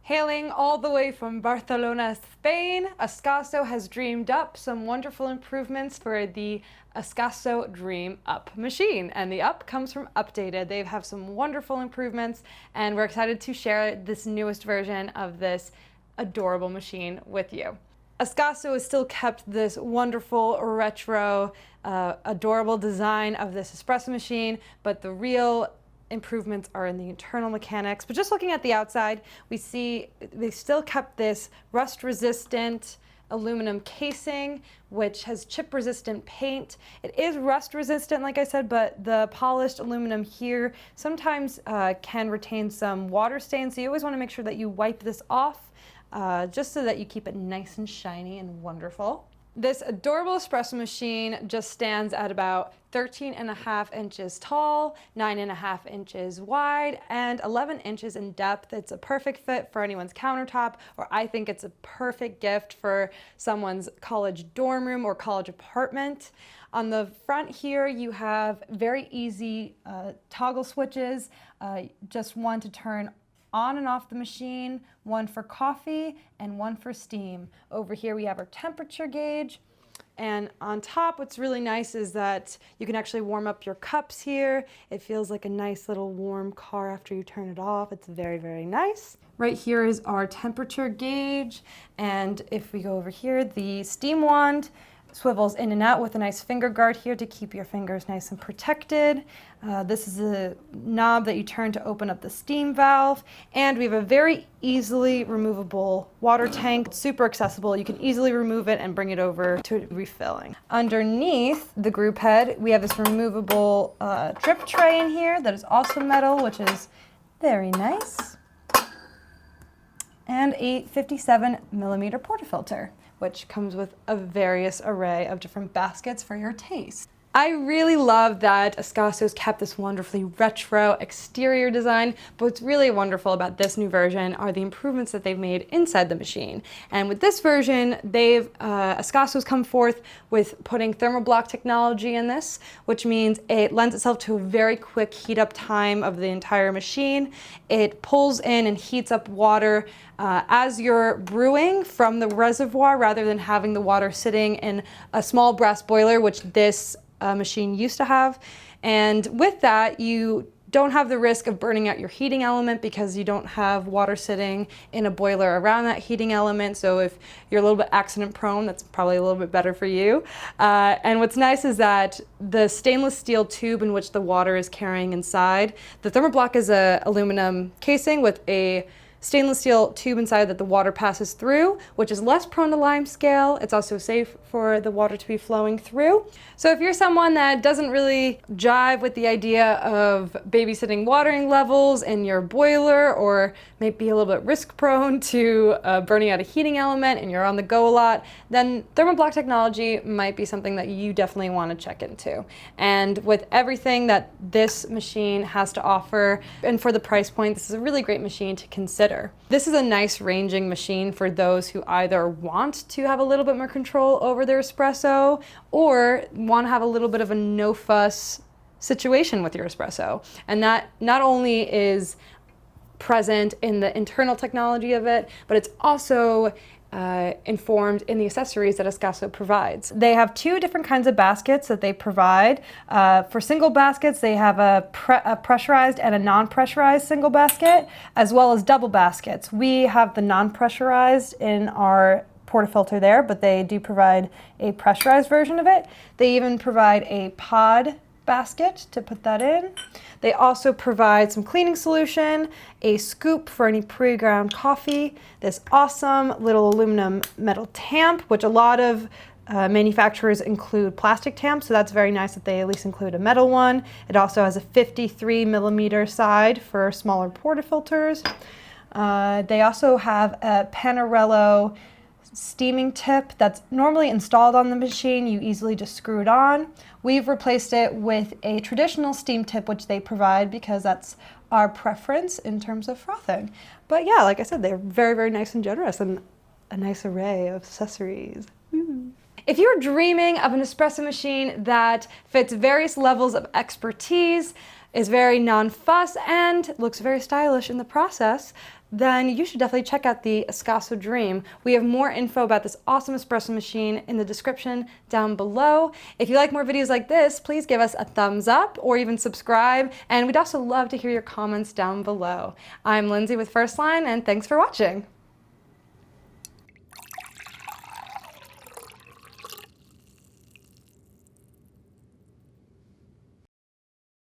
Hailing all the way from Barcelona, Spain, Ascaso has dreamed up some wonderful improvements for the Ascaso Dream Up machine. And the Up comes from Updated. They have some wonderful improvements, and we're excited to share this newest version of this adorable machine with you. Ascaso has still kept this wonderful, retro, adorable design of this espresso machine, but the real improvements are in the internal mechanics. But just looking at the outside, we see they still kept this rust-resistant aluminum casing, which has chip-resistant paint. It is rust-resistant, like I said, but the polished aluminum here sometimes can retain some water stains, so you always want to make sure that you wipe this off just so that you keep it nice and shiny and wonderful. This adorable espresso machine just stands at about 13.5 inches tall, 9.5 inches wide, and 11 inches in depth. It's a perfect fit for anyone's countertop, or I think it's a perfect gift for someone's college dorm room or college apartment. On the front here, you have very easy toggle switches, just one to turn on and off the machine, one for coffee and one for steam. Over here we have our temperature gauge, and on top what's really nice is that you can actually warm up your cups here. It feels like a nice little warm car after you turn it off. It's very, very nice. Right here is our temperature gauge, and if we go over here, the steam wand swivels in and out with a nice finger guard here to keep your fingers nice and protected. This is a knob that you turn to open up the steam valve, and we have a very easily removable water tank. It's super accessible. You can easily remove it and bring it over to refilling. Underneath the group head, we have this removable drip tray in here that is also metal, which is very nice, and a 57mm portafilter, which comes with a various array of different baskets for your taste. I really love that Ascaso's kept this wonderfully retro exterior design, but what's really wonderful about this new version are the improvements that they've made inside the machine. And with this version, Ascaso's come forth with putting thermoblock technology in this, which means it lends itself to a very quick heat up time of the entire machine. It pulls in and heats up water as you're brewing from the reservoir, rather than having the water sitting in a small brass boiler, which this machine used to have. And with that, you don't have the risk of burning out your heating element because you don't have water sitting in a boiler around that heating element. So if you're a little bit accident prone, that's probably a little bit better for you. And what's nice is that the stainless steel tube in which the water is carrying inside, the thermoblock is a aluminum casing with a stainless steel tube inside that the water passes through, which is less prone to lime scale. It's also safe for the water to be flowing through. So if you're someone that doesn't really jive with the idea of babysitting watering levels in your boiler, or may be a little bit risk prone to burning out a heating element and you're on the go a lot, then thermoblock technology might be something that you definitely want to check into. And with everything that this machine has to offer, and for the price point, this is a really great machine to consider. This is a nice ranging machine for those who either want to have a little bit more control over their espresso or want to have a little bit of a no-fuss situation with your espresso. And that not only is present in the internal technology of it, but it's also informed in the accessories that Ascaso provides. They have two different kinds of baskets that they provide. For single baskets, they have a pressurized and a non-pressurized single basket, as well as double baskets. We have the non-pressurized in our portafilter there, but they do provide a pressurized version of it. They even provide a pod basket to put that in. They also provide some cleaning solution, a scoop for any pre-ground coffee, this awesome little aluminum metal tamp, which a lot of manufacturers include plastic tamps, so that's very nice that they at least include a metal one. It also has a 53mm side for smaller portafilters. They also have a Panarello steaming tip that's normally installed on the machine. You easily just screw it on. We've replaced it with a traditional steam tip, which they provide because that's our preference in terms of frothing. But yeah, like I said, they're very, very nice and generous, and a nice array of accessories. Ooh. If you're dreaming of an espresso machine that fits various levels of expertise, is very non-fuss and looks very stylish in the process, then you should definitely check out the Ascaso Dream. We have more info about this awesome espresso machine in the description down below. If you like more videos like this, please give us a thumbs up or even subscribe, and we'd also love to hear your comments down below. I'm Lindsay with First Line, and thanks for watching.